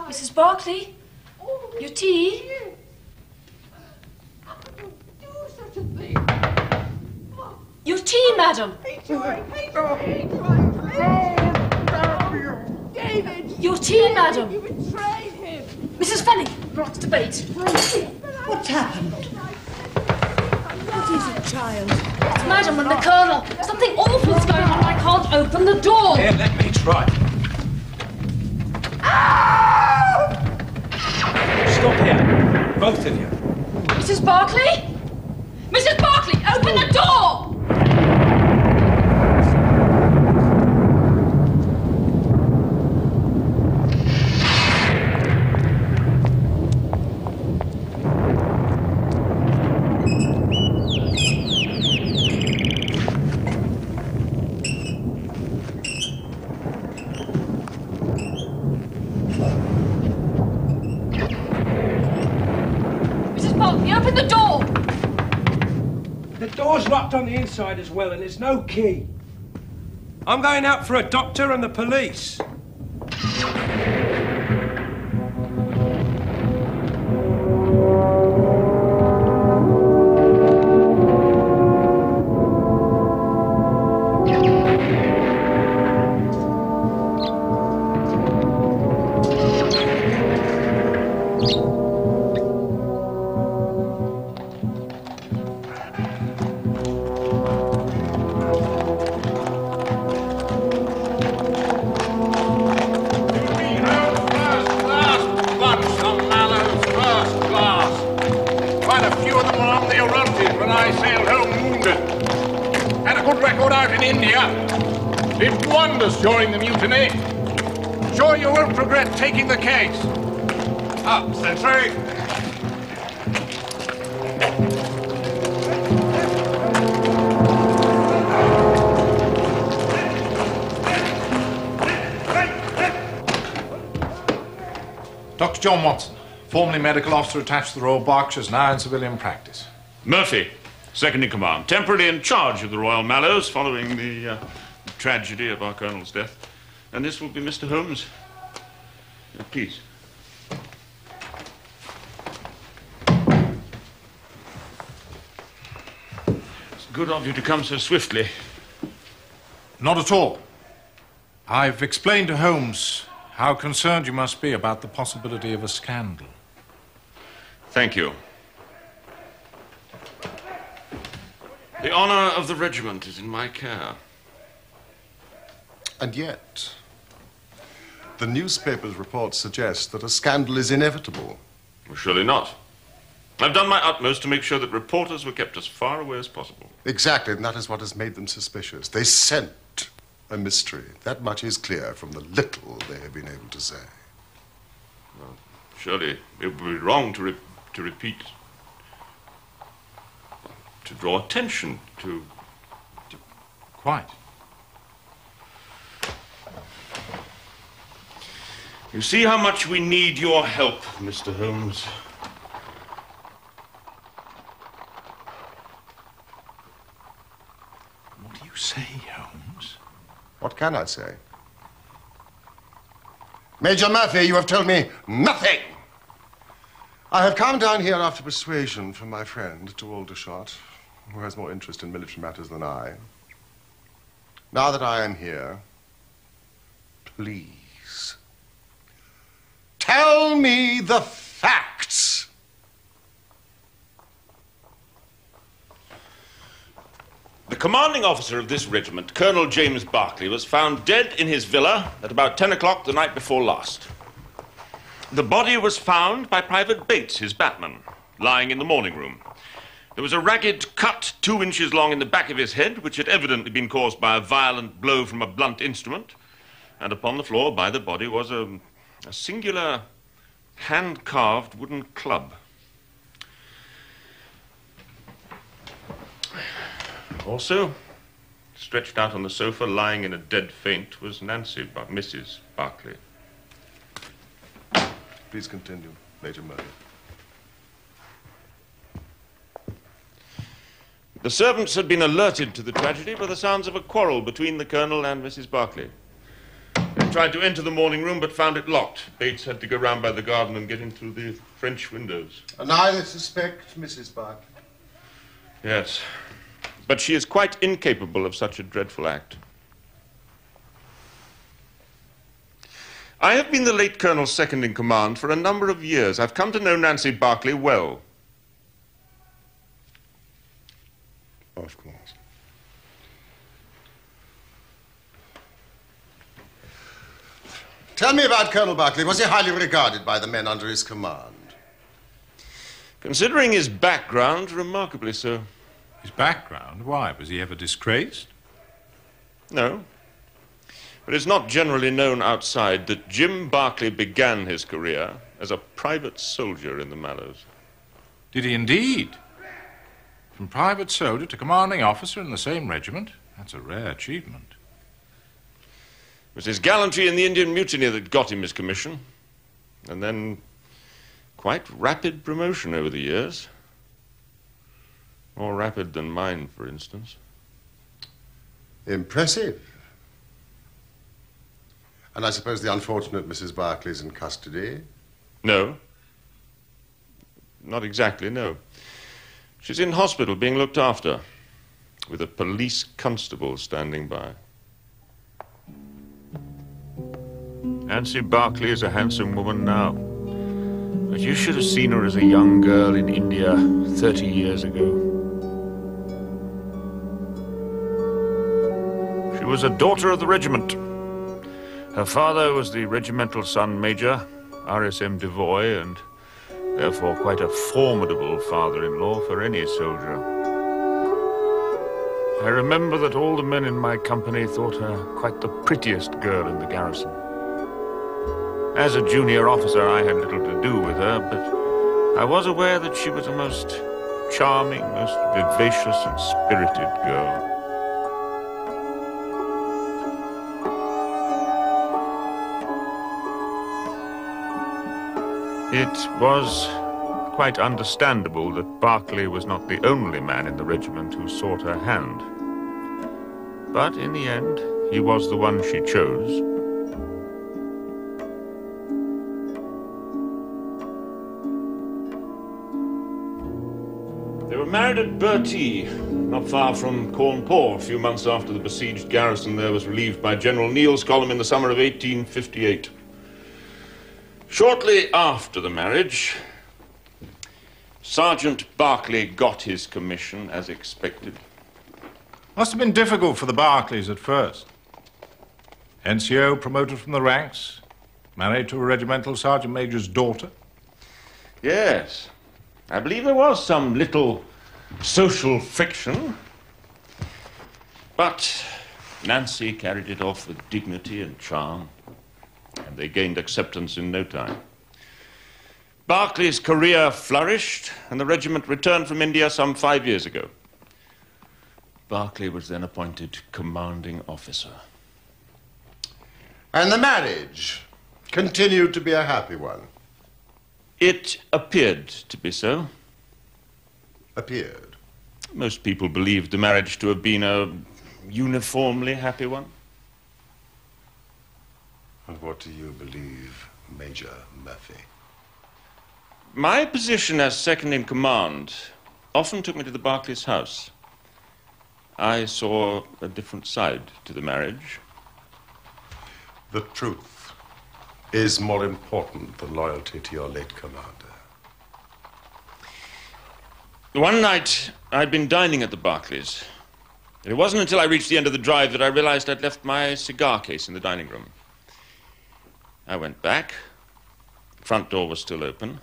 Mrs. Barclay? Your tea? Your tea, madam. David! Your tea, madam. You betrayed him! Mrs. Fenning, not to debate. What's happened? What is it, child? Madam and the Colonel. Something awful's going on. I can't open the door. Here, let me try. Stop here, both of you. Mrs. Barclay? Mrs. Barclay, open the door! Open the door! The door's locked on the inside as well, and there's no key. I'm going out for a doctor and the police. During the mutiny. Sure you won't regret taking the case. Up, sentry. Dr. John Watson, formerly medical officer attached to the Royal Berkshires, now in civilian practice. Murphy, second in command, temporarily in charge of the Royal Mallows following the tragedy of our Colonel's death. And this will be Mr. Holmes. Please. It's good of you to come so swiftly. Not at all. I've explained to Holmes how concerned you must be about the possibility of a scandal. Thank you. The honor of the regiment is in my care. And yet, the newspapers' reports suggest that a scandal is inevitable. Well, surely not. I've done my utmost to make sure that reporters were kept as far away as possible. Exactly, and that is what has made them suspicious. They scent a mystery. That much is clear from the little they have been able to say. Well, surely it would be wrong to repeat, to draw attention to... Quite. You see how much we need your help, Mr. Holmes. What do you say, Holmes? What can I say? Major Murphy, you have told me nothing. I have come down here after persuasion from my friend, to Aldershot, who has more interest in military matters than I. Now that I am here, please, tell me the facts. The commanding officer of this regiment, Colonel James Berkeley, was found dead in his villa at about 10 o'clock the night before last. The body was found by Private Bates, his batman, lying in the morning room. There was a ragged cut 2 inches long in the back of his head, which had evidently been caused by a violent blow from a blunt instrument. And upon the floor by the body was a singular hand-carved wooden club. Also, stretched out on the sofa, lying in a dead faint, was Mrs. Berkeley. Please continue, Major Murphy. The servants had been alerted to the tragedy by the sounds of a quarrel between the Colonel and Mrs. Barclay. They tried to enter the morning room but found it locked. Bates had to go round by the garden and get in through the French windows. And I suspect Mrs. Barclay. Yes, but she is quite incapable of such a dreadful act. I have been the late Colonel's second in command for a number of years. I've come to know Nancy Barclay well. Of course. Tell me about Colonel Barclay. Was he highly regarded by the men under his command? Considering his background, remarkably so. His background? Why? Was he ever disgraced? No. But it's not generally known outside that Jim Barclay began his career as a private soldier in the Mallows. Did he indeed? From private soldier to commanding officer in the same regiment? That's a rare achievement. It was his gallantry in the Indian Mutiny that got him his commission. And then quite rapid promotion over the years. More rapid than mine, for instance. Impressive. And I suppose the unfortunate Mrs. Barclay's in custody? No. Not exactly, no. She's in hospital being looked after, with a police constable standing by. Nancy Barclay is a handsome woman now. But you should have seen her as a young girl in India 30 years ago. She was a daughter of the regiment. Her father was the regimental son major, R.S.M. Devoy, and therefore quite a formidable father-in-law for any soldier. I remember that all the men in my company thought her quite the prettiest girl in the garrison. As a junior officer, I had little to do with her, but I was aware that she was a most charming, most vivacious and spirited girl. It was quite understandable that Barclay was not the only man in the regiment who sought her hand. But in the end, he was the one she chose. They were married at Bertie, not far from Cawnpore, a few months after the besieged garrison there was relieved by General Neil's column in the summer of 1858. Shortly after the marriage, Sergeant Barclay got his commission as expected. Must have been difficult for the Barclays at first. NCO promoted from the ranks, married to a regimental sergeant major's daughter. Yes, I believe there was some little social friction, but Nancy carried it off with dignity and charm, and they gained acceptance in no time. Barclay's career flourished, and the regiment returned from India some 5 years ago. Barclay was then appointed commanding officer. And the marriage continued to be a happy one? It appeared to be so. Appeared? Most people believed the marriage to have been a uniformly happy one. And what do you believe, Major Murphy? My position as second in command often took me to the Barclays' house. I saw a different side to the marriage. The truth is more important than loyalty to your late commander. One night, I'd been dining at the Barclays. It wasn't until I reached the end of the drive that I realized I'd left my cigar case in the dining room. I went back. The front door was still open.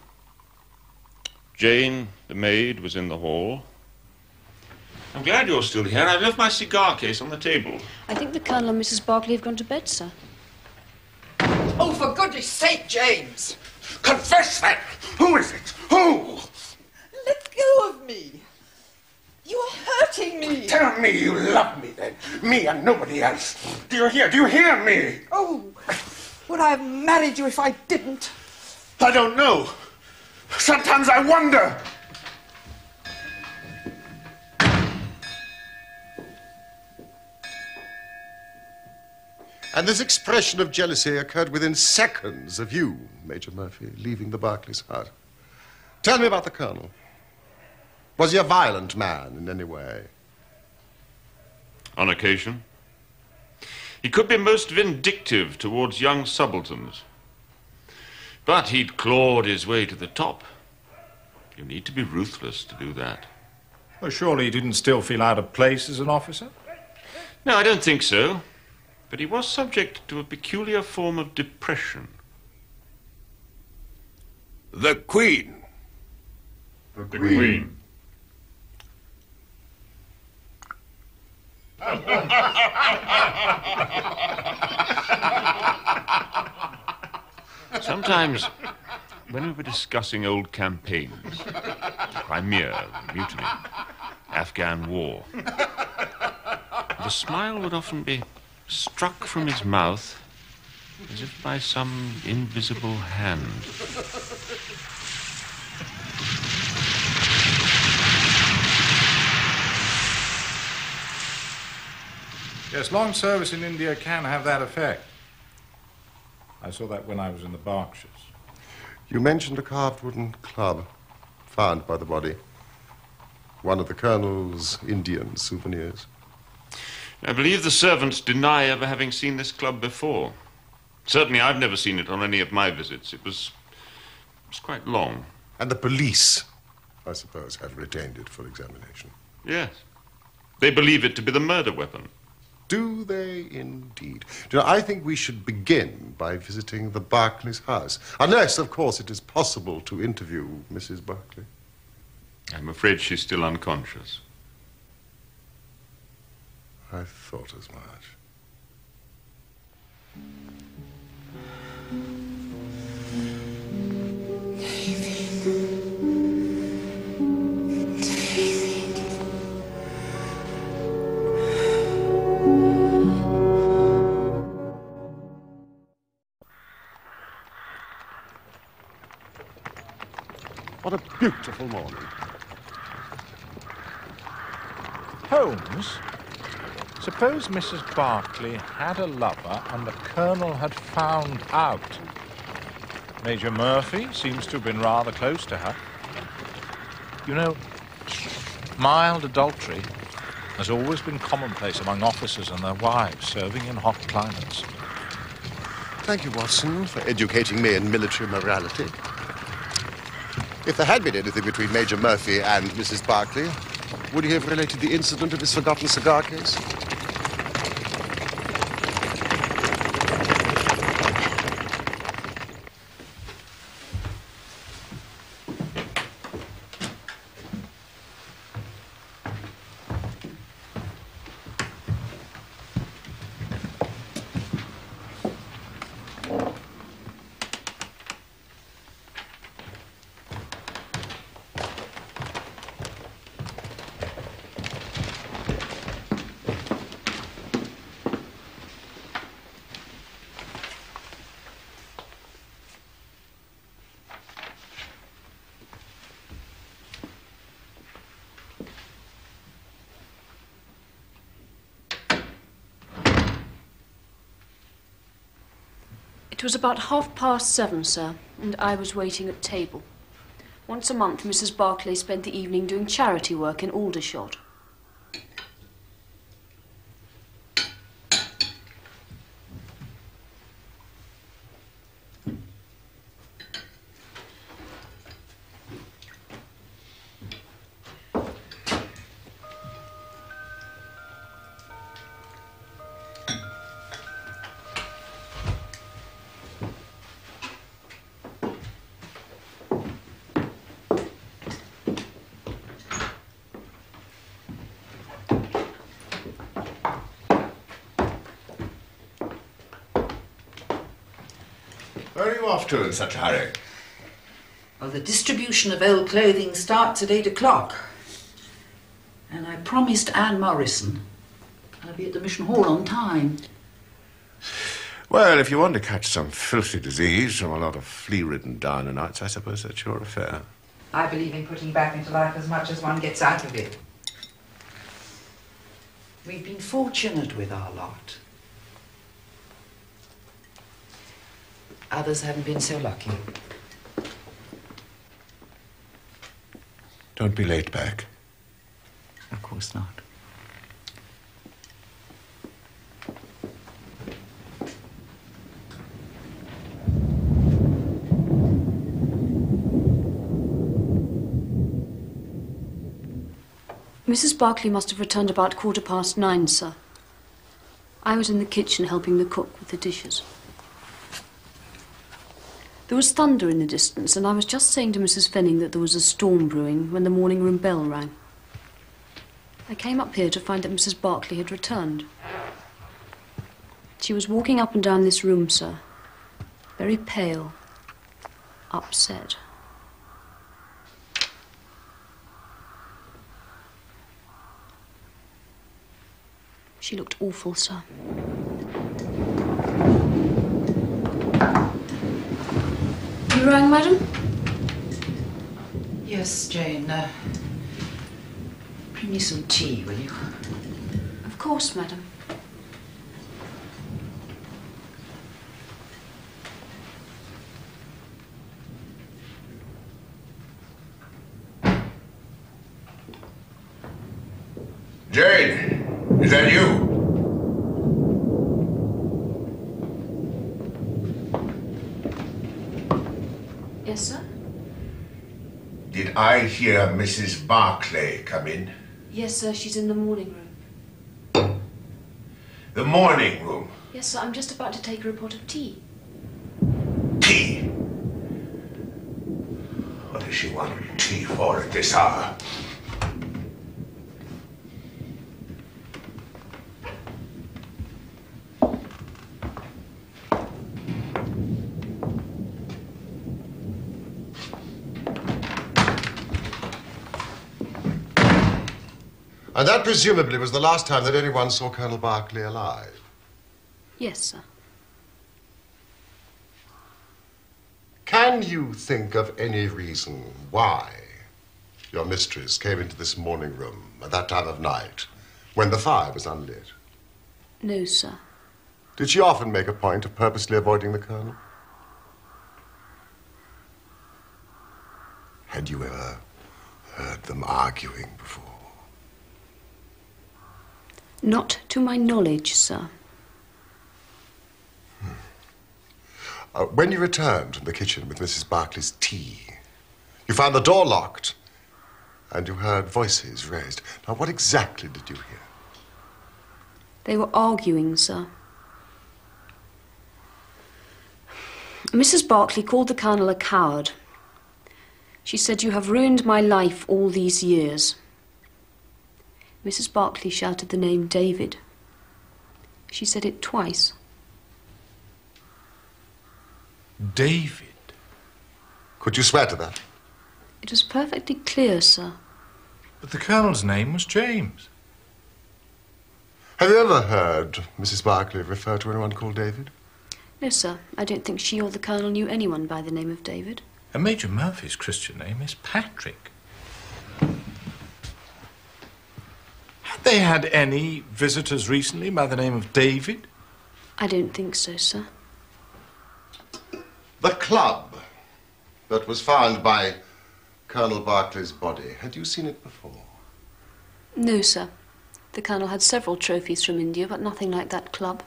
Jane, the maid, was in the hall. I'm glad you're still here. I've left my cigar case on the table. I think the Colonel and Mrs. Barclay have gone to bed, sir. Oh, for goodness sake, James! Confess that! Who is it? Who? Let go of me! You are hurting me! Tell me you love me, then. Me and nobody else. Do you hear? Do you hear me? Oh, would I have married you if I didn't? I don't know. Sometimes I wonder. And this expression of jealousy occurred within seconds of you, Major Murphy, leaving the Barclays' hut. Tell me about the Colonel. Was he a violent man in any way? On occasion. He could be most vindictive towards young subalterns. But he'd clawed his way to the top. You need to be ruthless to do that. Well, surely he didn't still feel out of place as an officer? No, I don't think so. But he was subject to a peculiar form of depression. The Queen. The Queen. Sometimes, when we were discussing old campaigns, Crimea, Mutiny, Afghan War, the smile would often be struck from his mouth as if by some invisible hand. Yes, long service in India can have that effect. I saw that when I was in the Berkshires. You mentioned a carved wooden club found by the body. One of the Colonel's Indian souvenirs. I believe the servants deny ever having seen this club before. Certainly I've never seen it on any of my visits. It was quite long. And the police, I suppose, have retained it for examination. Yes. They believe it to be the murder weapon. Do they indeed? Do you know, I think we should begin by visiting the Barclays' house. Unless, of course, it is possible to interview Mrs. Barclay. I'm afraid she's still unconscious. I thought as much. What a beautiful morning. Holmes, suppose Mrs. Barclay had a lover and the Colonel had found out. Major Murphy seems to have been rather close to her. You know, mild adultery has always been commonplace among officers and their wives serving in hot climates. Thank you, Watson, for educating me in military morality. If there had been anything between Major Murphy and Mrs. Barclay, would he have related the incident of his forgotten cigar case? It was about 7:30, sir, and I was waiting at table. Once a month, Mrs. Barclay spent the evening doing charity work in Aldershot. Where are you off to in such a hurry? Well, the distribution of old clothing starts at 8 o'clock. And I promised Anne Morrison I'll be at the Mission Hall on time. Well, if you want to catch some filthy disease from a lot of flea-ridden Dynamites, I suppose that's your affair. I believe in putting back into life as much as one gets out of it. We've been fortunate with our lot. Others haven't been so lucky. Don't be late back. Of course not. Mrs. Barclay must have returned about 9:15, sir. I was in the kitchen helping the cook with the dishes. There was thunder in the distance, and I was just saying to Mrs. Fenning that there was a storm brewing when the morning room bell rang. I came up here to find that Mrs. Barclay had returned. She was walking up and down this room, sir, very pale, upset. She looked awful, sir. You rang, madam? Yes, Jane. Bring me some tea, will you? Of course, madam. Jane, is that you? Yes, sir? Did I hear Mrs. Barclay come in? Yes, sir, she's in the morning room. The morning room. Yes, sir, I'm just about to take her a pot of tea. Tea? What does she want tea for at this hour? And that presumably was the last time that anyone saw Colonel Barclay alive. Yes, sir. Can you think of any reason why your mistress came into this morning room at that time of night when the fire was unlit? No, sir. Did she often make a point of purposely avoiding the Colonel? Had you ever heard them arguing before? Not to my knowledge, sir. When you returned from the kitchen with Mrs. Barclay's tea, you found the door locked and you heard voices raised. Now, what exactly did you hear? They were arguing, sir. Mrs. Barclay called the Colonel a coward. She said, "You have ruined my life all these years." Mrs. Barclay shouted the name David. She said it twice. David? Could you swear to that? It was perfectly clear, sir. But the Colonel's name was James. Have you ever heard Mrs. Barclay refer to anyone called David? No, sir. I don't think she or the Colonel knew anyone by the name of David. And Major Murphy's Christian name is Patrick. Had they had any visitors recently by the name of David? I don't think so, sir. The club that was found by Colonel Barclay's body, had you seen it before? No, sir. The Colonel had several trophies from India, but nothing like that club.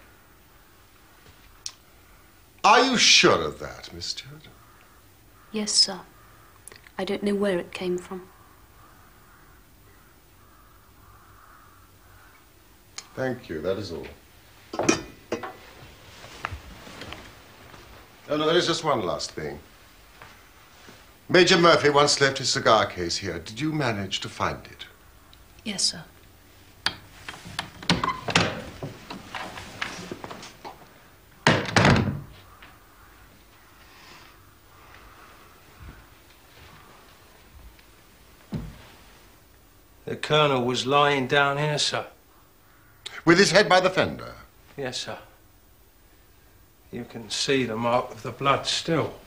Are you sure of that, Miss Stewart? Yes, sir. I don't know where it came from. Thank you, that is all. Oh, no, there is just one last thing. Major Murphy once left his cigar case here. Did you manage to find it? Yes, sir. The Colonel was lying down here, sir. With his head by the fender? Yes, sir. You can see the mark of the blood still.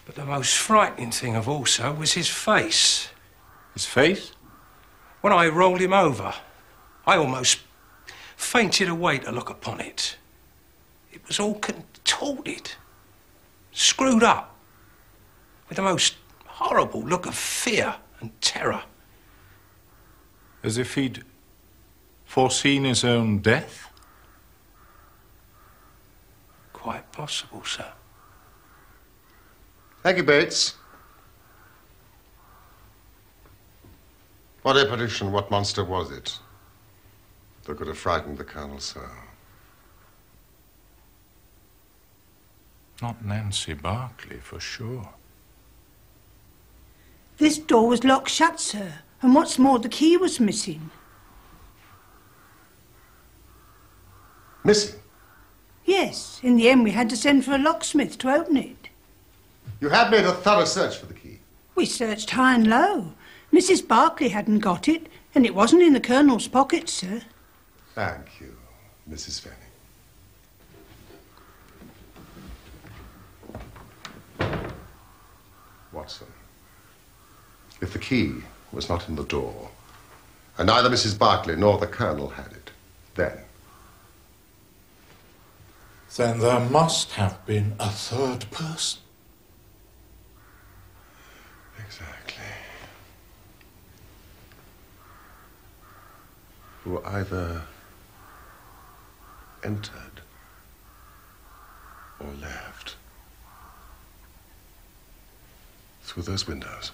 But the most frightening thing of all, sir, was his face. His face? When I rolled him over, I almost fainted away to look upon it. It was all contorted, screwed up, with the most horrible look of fear and terror. As if he'd foreseen his own death? Quite possible, sir. Thank you, Bates. What apparition, what monster was it that could have frightened the Colonel so? Not Nancy Barclay, for sure. This door was locked shut, sir, and what's more, the key was missing. Missing? Yes, in the end we had to send for a locksmith to open it. You have made a thorough search for the key. We searched high and low. Mrs. Barclay hadn't got it, and it wasn't in the Colonel's pocket, sir. Thank you, Mrs. Fanning. Watson, if the key was not in the door, and neither Mrs. Barclay nor the Colonel had it, then there must have been a third person. exactly, who either entered or left through those windows.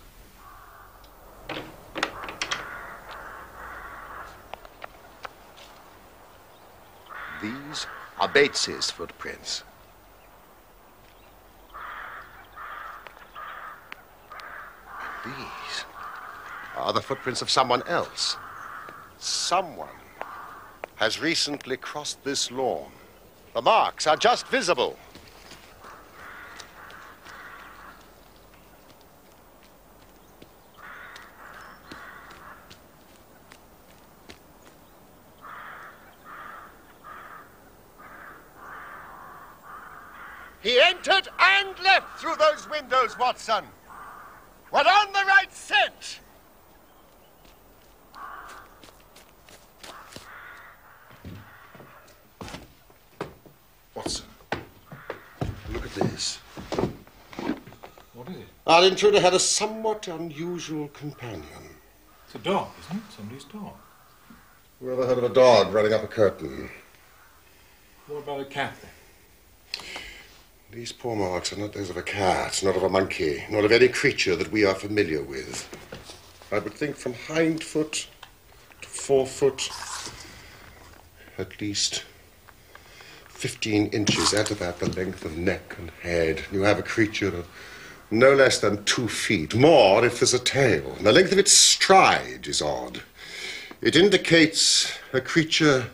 These are Bates's footprints. And these are the footprints of someone else. Someone has recently crossed this lawn. The marks are just visible. He entered and left through those windows, Watson. We're on the right scent. Watson, look at this. What is it? Our intruder had a somewhat unusual companion. It's a dog, isn't it? Somebody's dog. Who ever heard of a dog running up a curtain? What about a cat then? These paw marks are not those of a cat, not of a monkey, nor of any creature that we are familiar with. I would think from hind foot to forefoot, at least 15 inches. Add to that the length of neck and head. You have a creature of no less than 2 feet. More if there's a tail. And the length of its stride is odd. It indicates a creature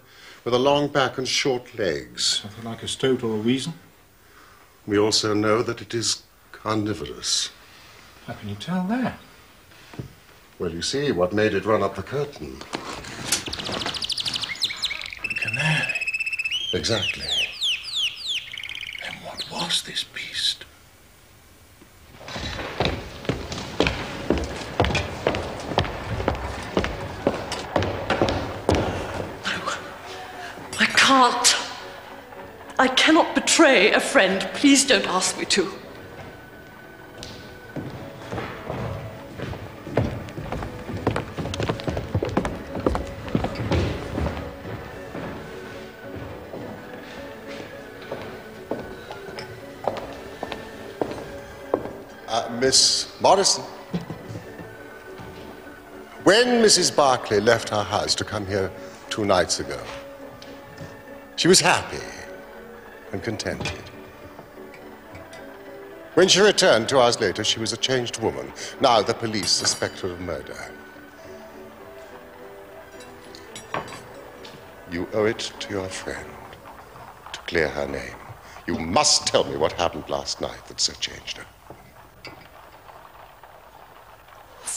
with a long back and short legs. Something like a stoat or a weasel? We also know that it is carnivorous. How can you tell that? Well, you see, what made it run up the curtain? A canary. Exactly. Then what was this beast? I can't. I cannot betray a friend. Please don't ask me to. Miss Morrison. When Mrs. Barclay left her house to come here 2 nights ago, she was happy and contented. When she returned 2 hours later, she was a changed woman. Now the police suspect her of murder. You owe it to your friend to clear her name. You must tell me what happened last night that so changed her.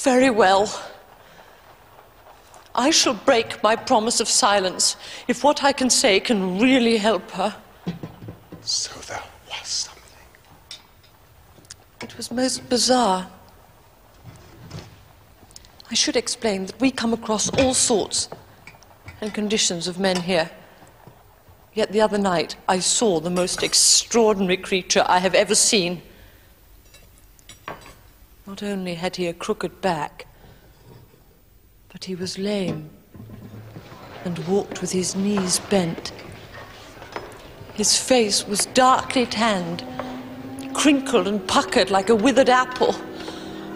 Very well. I shall break my promise of silence if what I can say can really help her. So there was something. It was most bizarre. I should explain that we come across all sorts and conditions of men here. Yet the other night I saw the most extraordinary creature I have ever seen. Not only had he a crooked back, but he was lame and walked with his knees bent. His face was darkly tanned, crinkled and puckered like a withered apple.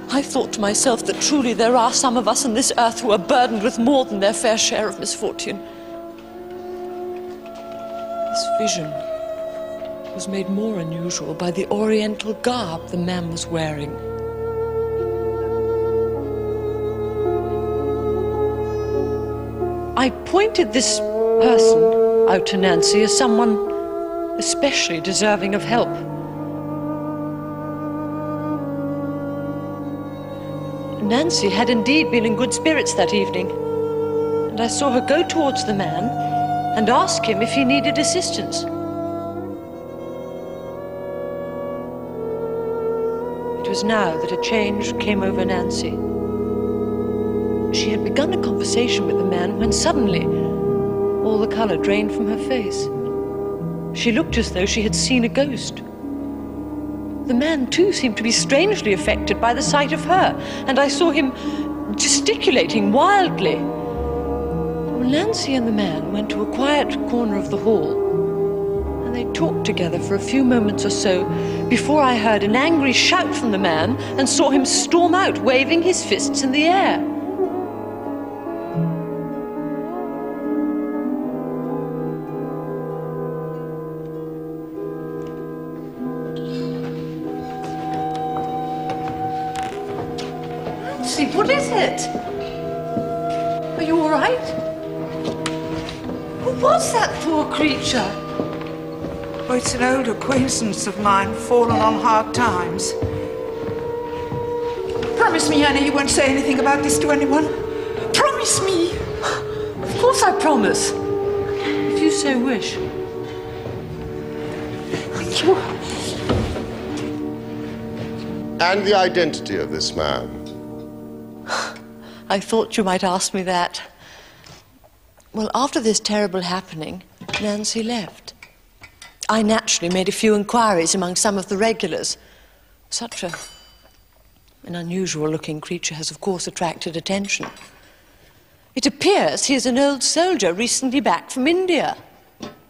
I thought to myself that truly there are some of us on this earth who are burdened with more than their fair share of misfortune. This vision was made more unusual by the oriental garb the man was wearing. I pointed this person out to Nancy as someone especially deserving of help. Nancy had indeed been in good spirits that evening, and I saw her go towards the man and ask him if he needed assistance. It was now that a change came over Nancy. She had begun a conversation with the man when suddenly all the color drained from her face. She looked as though she had seen a ghost. The man, too, seemed to be strangely affected by the sight of her, and I saw him gesticulating wildly. Well, Nancy and the man went to a quiet corner of the hall, and they talked together for a few moments or so before I heard an angry shout from the man and saw him storm out, waving his fists in the air. What is it? Are you all right? Who was that poor creature? Oh, it's an old acquaintance of mine, fallen on hard times. Promise me, Anna, you won't say anything about this to anyone. Promise me. Of course I promise. If you so wish. And the identity of this man? I thought you might ask me that. Well, after this terrible happening, Nancy left. I naturally made a few inquiries among some of the regulars. Such an unusual-looking creature has, of course, attracted attention. It appears he is an old soldier recently back from India.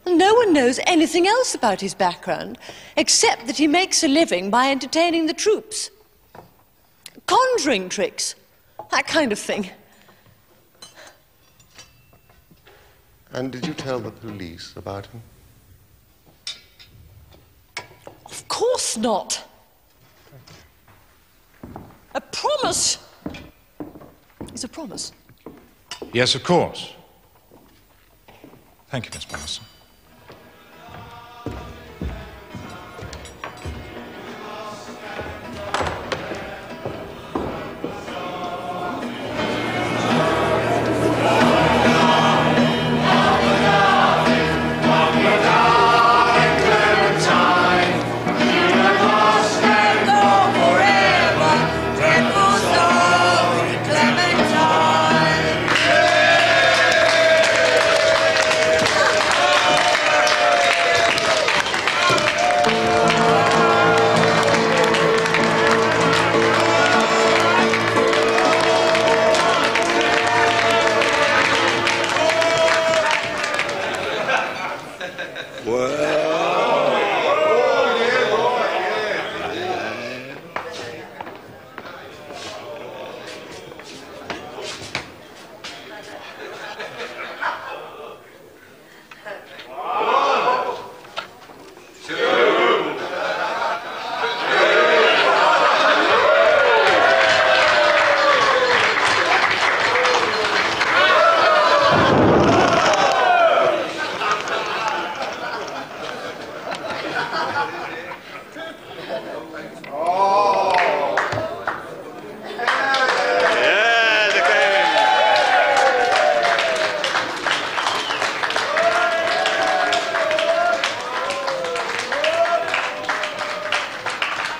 And no one knows anything else about his background, except that he makes a living by entertaining the troops. Conjuring tricks. That kind of thing. And did you tell the police about him? Of course not. A promise is a promise. Yes, of course. Thank you, Miss Morrison.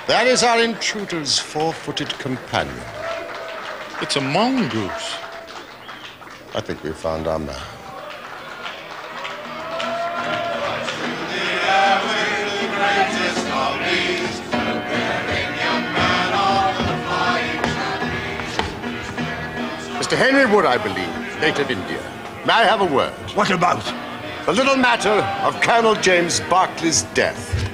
That is our intruder's four-footed companion. It's a mongoose. I think we've found our man. Mr. Henry Wood, I believe, native India. May I have a word? What about? The little matter of Colonel James Berkeley's death.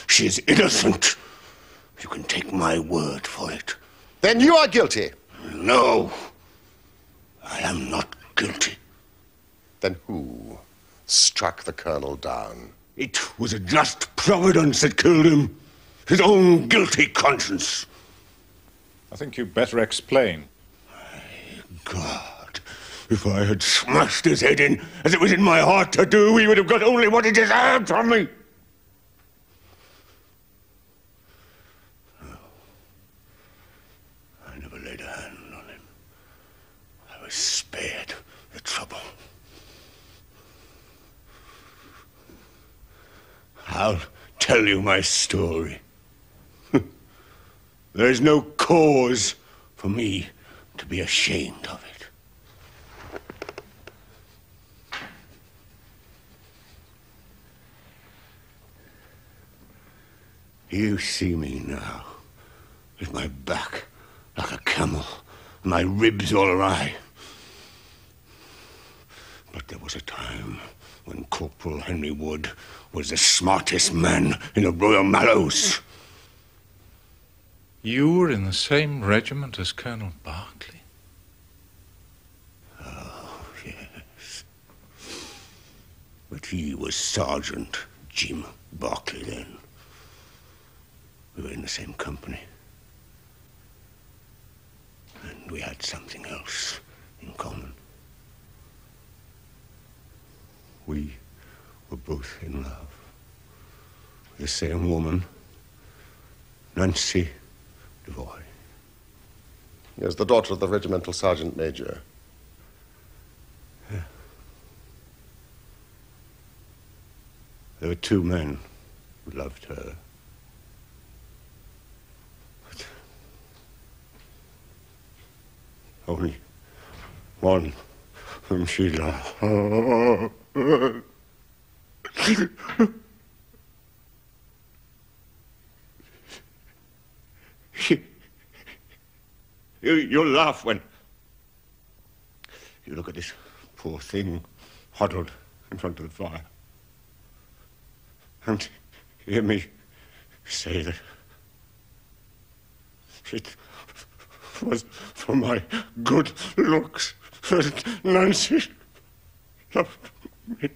She is innocent. You can take my word for it. Then you are guilty. No, I am not guilty. Then who struck the colonel down? It was a just providence that killed him. His own guilty conscience. I think you'd better explain. God, if I had smashed his head in, as it was in my heart to do, he would have got only what he deserved from me. No. I never laid a hand on him. I was spared the trouble. I'll tell you my story. There is no cause for me to be ashamed of it. You see me now, with my back like a camel, and my ribs all awry. But there was a time when Corporal Henry Wood was the smartest man in the Royal Mallows. You were in the same regiment as Colonel Berkeley? Oh, yes. But he was Sergeant Jim Berkeley then. We were in the same company. And we had something else in common. We were both in love with the same woman, Nancy Devoy. Yes, the daughter of the regimental sergeant major. Yeah. There were two men who loved her. But only one whom she loved. You'll laugh when you look at this poor thing huddled in front of the fire and hear me say that it was for my good looks that Nancy loved me.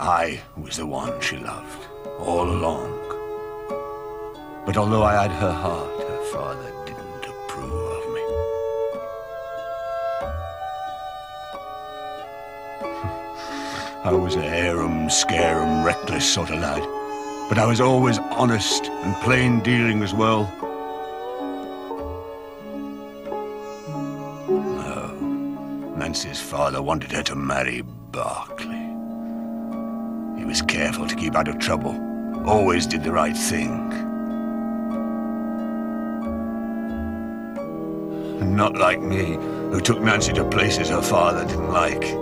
I was the one she loved, all along. But although I had her heart, her father didn't approve of me. I was a harum-scarum, reckless sort of lad, but I was always honest and plain dealing as well. No, Nancy's father wanted her to marry Berkeley. He was careful to keep out of trouble, always did the right thing. Not like me, who took Nancy to places her father didn't like.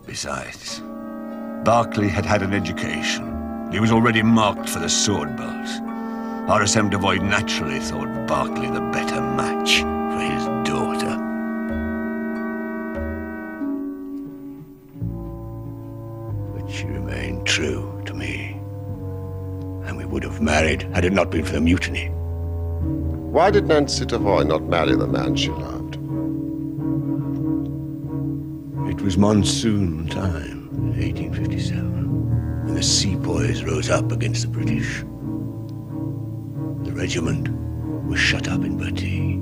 Besides, Berkeley had had an education. He was already marked for the sword belt. RSM Devoy naturally thought Berkeley the better match for his daughter. She remained true to me, and we would have married had it not been for the mutiny. Why did Nancy Devoy not marry the man she loved? It was monsoon time in 1857, and the sepoys rose up against the British. The regiment was shut up in Bertie.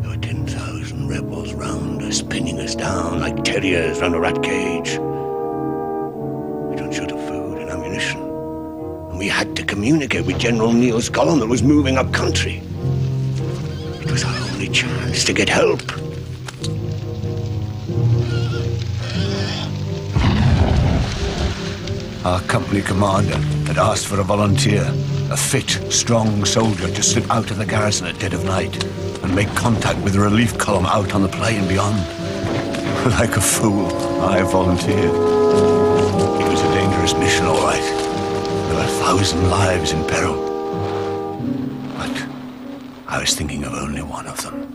There were 10,000 rebels round us, pinning us down like terriers round a rat cage. We don't short of food and ammunition, and we had to communicate with General Neal's column that was moving up country. It was our only chance to get help. Our company commander had asked for a volunteer, a fit, strong soldier to slip out of the garrison at dead of night and make contact with the relief column out on the plain beyond. Like a fool, I volunteered. It was a dangerous mission, all right. There were 1,000 lives in peril. But I was thinking of only one of them.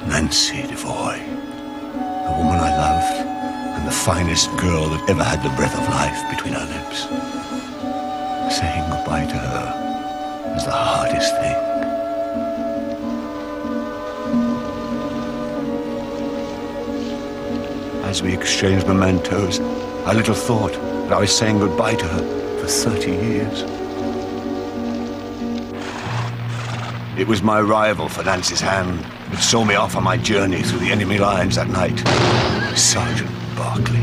Nancy Devoy, the woman I loved, and the finest girl that ever had the breath of life between her lips. Saying goodbye to her was the hardest thing. As we exchanged mementos, I little thought that I was saying goodbye to her for 30 years. It was my rival for Nancy's hand that saw me off on my journey through the enemy lines that night. Sergeant Barclay.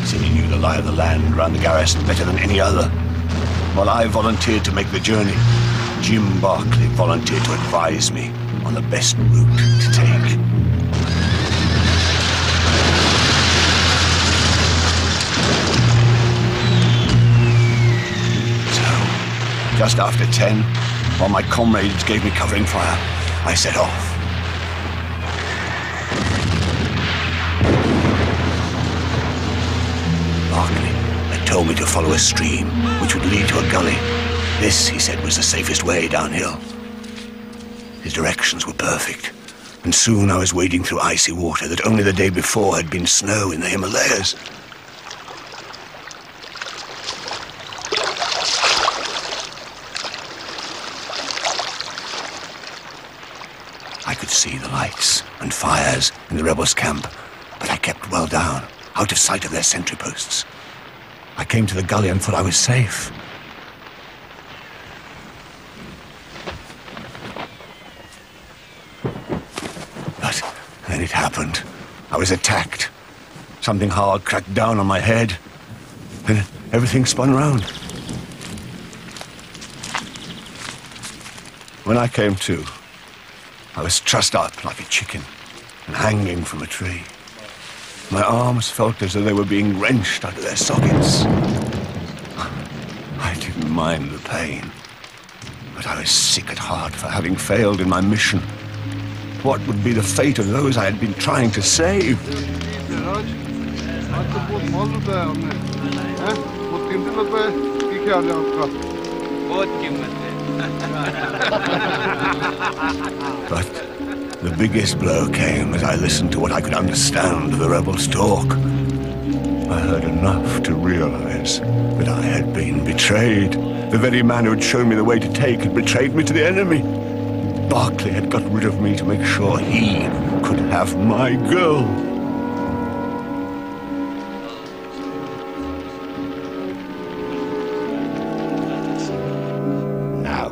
Said he knew the lie of the land around the garrison better than any other. While I volunteered to make the journey, Jim Barclay volunteered to advise me on the best route to take. So, just after 10, while my comrades gave me covering fire, I set off. Barclay had told me to follow a stream which would lead to a gully. This, he said, was the safest way downhill. His directions were perfect, and soon I was wading through icy water that only the day before had been snow in the Himalayas. I could see the lights and fires in the rebels' camp, but I kept well down, out of sight of their sentry posts. I came to the gully and thought I was safe. But then it happened. I was attacked. Something hard cracked down on my head. Then everything spun round. When I came to, I was trussed up like a chicken and hanging from a tree. My arms felt as though they were being wrenched out of their sockets. I didn't mind the pain, but I was sick at heart for having failed in my mission. What would be the fate of those I had been trying to save? But the biggest blow came as I listened to what I could understand of the rebels' talk. I heard enough to realize that I had been betrayed. The very man who had shown me the way to take had betrayed me to the enemy. Barclay had got rid of me to make sure he could have my girl. Now,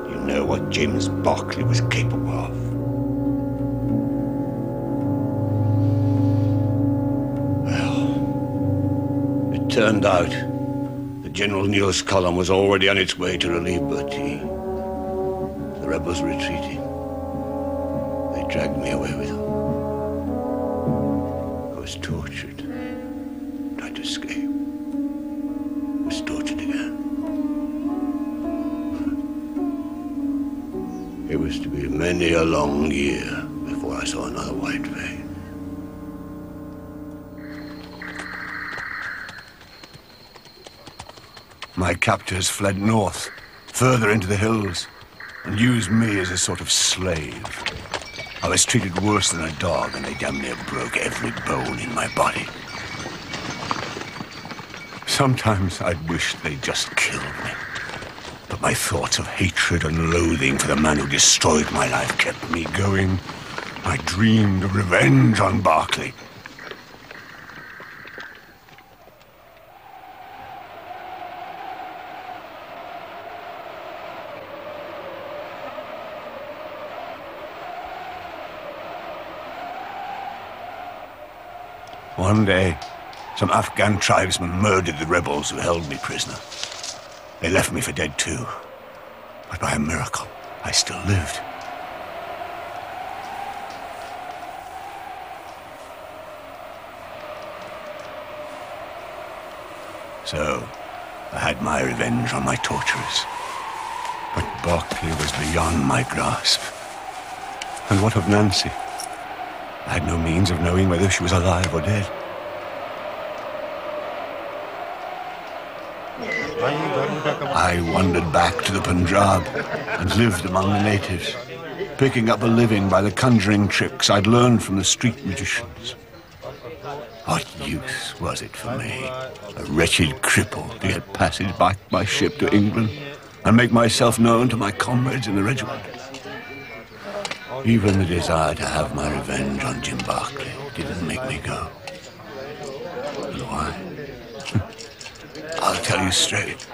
you know what James Barclay was capable of. Turned out that General Neal's column was already on its way to relieve Bertie. The rebels were retreating. They dragged me away with them. I was tortured. Tried to escape. Was tortured again. It was to be many a long year before I saw another white face. My captors fled north, further into the hills, and used me as a sort of slave. I was treated worse than a dog, and they damn near broke every bone in my body. Sometimes I'd wish they'd just killed me. But My thoughts of hatred and loathing for the man who destroyed my life kept me going. I dreamed of revenge on Berkeley. One day, some Afghan tribesmen murdered the rebels who held me prisoner. They left me for dead too. But by a miracle, I still lived. So, I had my revenge on my torturers. But Berkeley was beyond my grasp. And what of Nancy? I had no means of knowing whether she was alive or dead. I wandered back to the Punjab and lived among the natives, picking up a living by the conjuring tricks I'd learned from the street magicians. What use was it for me, a wretched cripple, to get passage back by ship to England and make myself known to my comrades in the regiment? Even the desire to have my revenge on Jim Berkeley didn't make me go. And why? I'll tell you straight.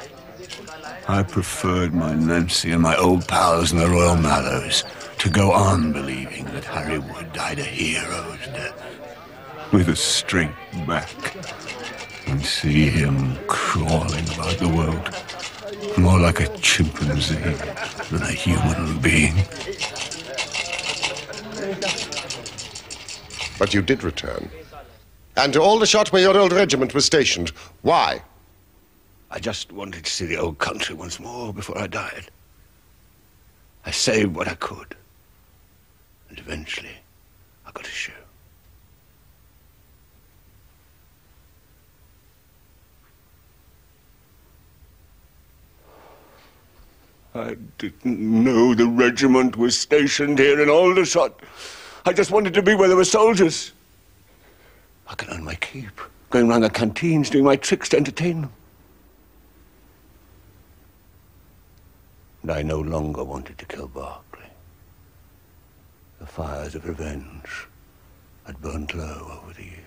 I preferred my Nancy and my old pals in the Royal Mallows to go on believing that Harry Wood died a hero's death, with a straight back, and see him crawling about the world, more like a chimpanzee than a human being. But you did return. And to Aldershot, where your old regiment was stationed. Why? I just wanted to see the old country once more before I died. I saved what I could. And eventually, I got a show. I didn't know the regiment was stationed here in Aldershot. I just wanted to be where there were soldiers. I could earn my keep, going round the canteens, doing my tricks to entertain them. And I no longer wanted to kill Berkeley. The fires of revenge had burnt low over the years.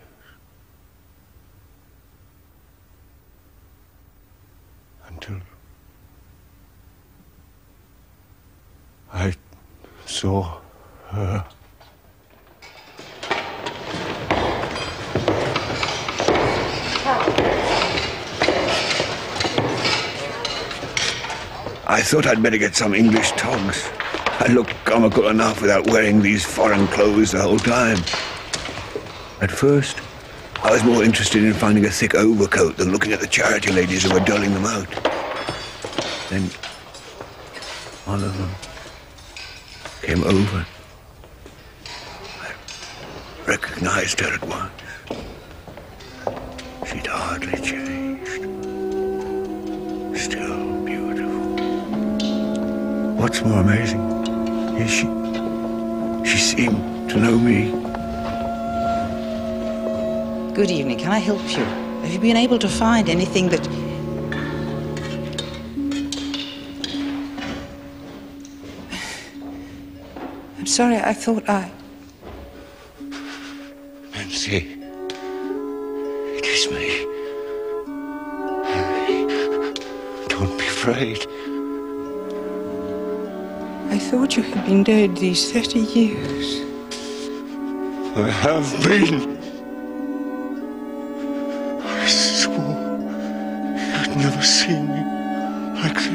Until I saw her. I thought I'd better get some English togs. I look comical enough without wearing these foreign clothes the whole time. At first, I was more interested in finding a thick overcoat than looking at the charity ladies who were doling them out. Then, one of them came over. I recognized her at once. She'd hardly changed. Still beautiful. What's more amazing is she seemed to know me. Good evening. Can I help you? Have you been able to find anything that... I'm sorry, I thought Nancy, it is me. Harry, don't be afraid. I thought you had been dead these 30 years. I have been. I swore you'd never see me like this.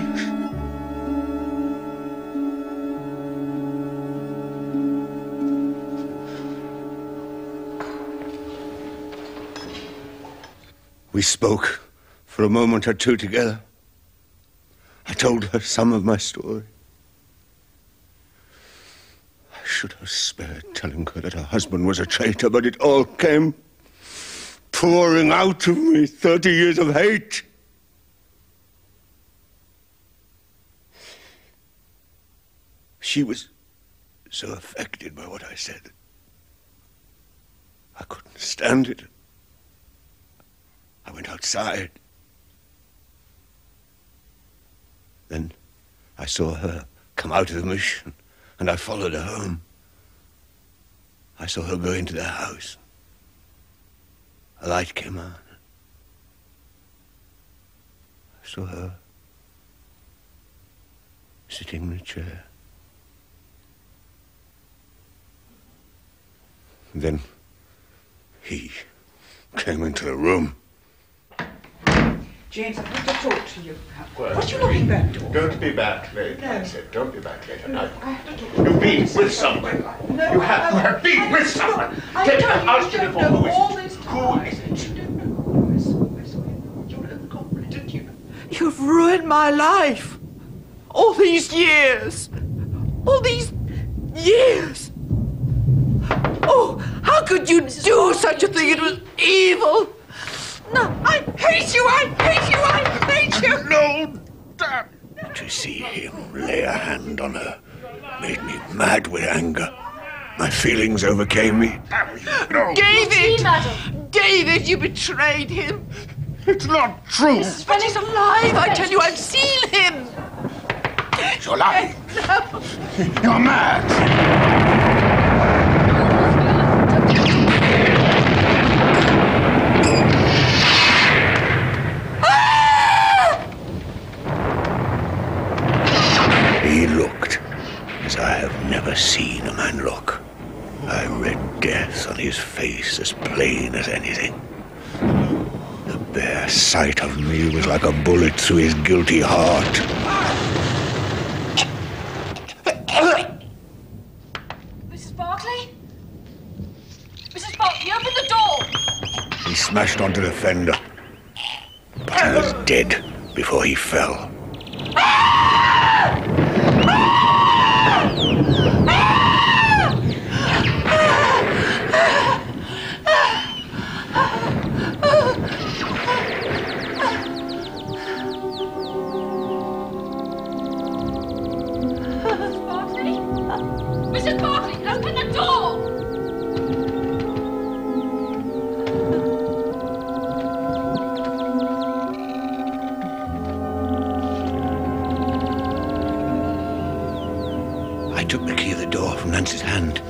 We spoke for a moment or two together. I told her some of my story. I should have spared telling her that her husband was a traitor, but it all came pouring out of me, 30 years of hate. She was so affected by what I said. I couldn't stand it. I went outside. Then I saw her come out of the mission, and I followed her home. I saw her go into the house. A light came on. I saw her sitting in a chair. And then he came into the room. James, I've got to talk to you. What are you looking back for? Don't be back late, I said. Don't be back late. I have to talk. You've been with someone. No, You have been with someone. Take the house to the Who is it? Who is it? You don't know. I saw him. You're an culprit, didn't you? You've ruined my life. All these years. All these years. Oh, how could you do such a thing? It was evil. No, I hate you! I hate you! I hate you! No, Dad! To see him lay a hand on her made me mad with anger. My feelings overcame me. No! David! David, you betrayed him! It's not true! But he's alive, I tell you, I've seen him! You're lying! No! You're mad! He looked as I have never seen a man look. I read death on his face as plain as anything. The bare sight of me was like a bullet through his guilty heart. Mrs. Barclay? Mrs. Barclay, open the door! He smashed onto the fender, but he was dead before he fell. Mrs. Barclay, open the door! I took the key of the door from Nancy's hand,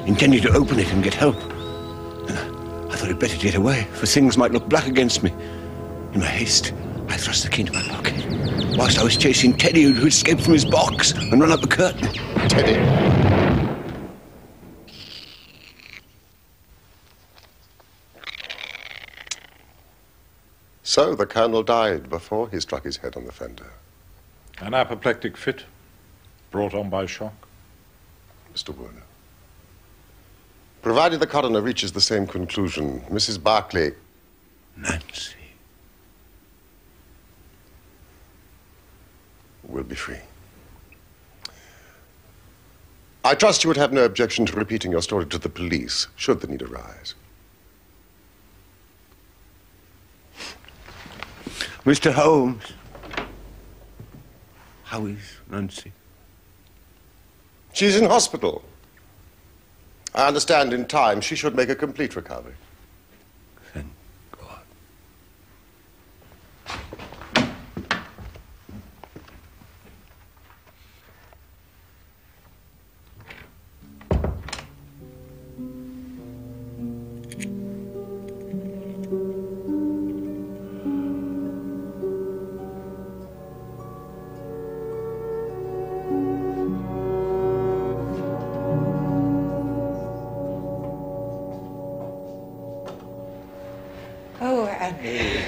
intending to open it and get help. And I thought I'd better get away, for things might look black against me. In my haste, I thrust the key into my pocket, whilst I was chasing Teddy, who escaped from his box and run up the curtain. Teddy. So the Colonel died before he struck his head on the fender. An apoplectic fit brought on by shock. Mr. Werner. Provided the coroner reaches the same conclusion, Mrs. Barclay... Nancy. ...will be free. I trust you would have no objection to repeating your story to the police, should the need arise. Mr. Holmes. How is Nancy? She's in hospital. I understand in time she should make a complete recovery. Thank God. Oh, Annie,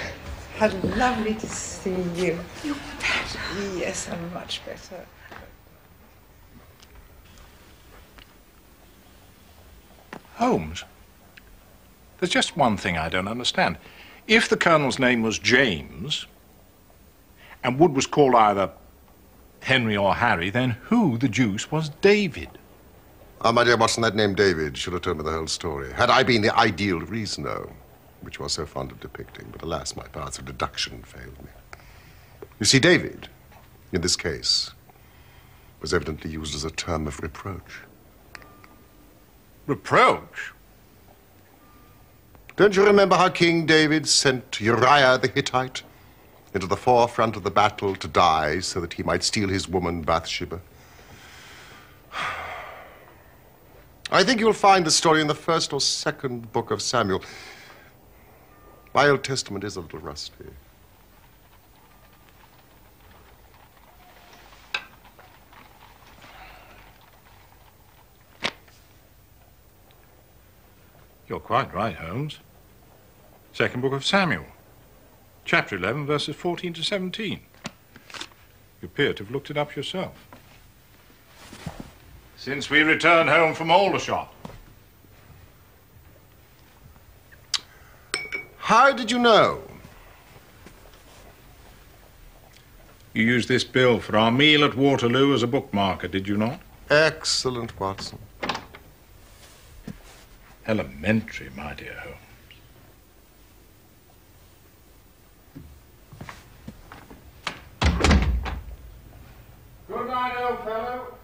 how lovely to see you. You're better. Yes, I'm much better. Holmes, there's just one thing I don't understand. If the Colonel's name was James, and Wood was called either Henry or Harry, then who the deuce was David? Ah, my dear Watson, that name David should have told me the whole story. Had I been the ideal reasoner, which you are so fond of depicting, but alas, my powers of deduction failed me. You see, David, in this case, was evidently used as a term of reproach. Reproach? Don't you remember how King David sent Uriah the Hittite into the forefront of the battle to die so that he might steal his woman Bathsheba. I think you'll find the story in the first or second book of Samuel. My Old Testament is a little rusty. You're quite right, Holmes. Second book of Samuel. Chapter 11, verses 14 to 17. You appear to have looked it up yourself. Since we returned home from Aldershot. How did you know? You used this bill for our meal at Waterloo as a bookmarker, did you not? Excellent, Watson. Elementary, my dear Holmes. Good night, old fellow.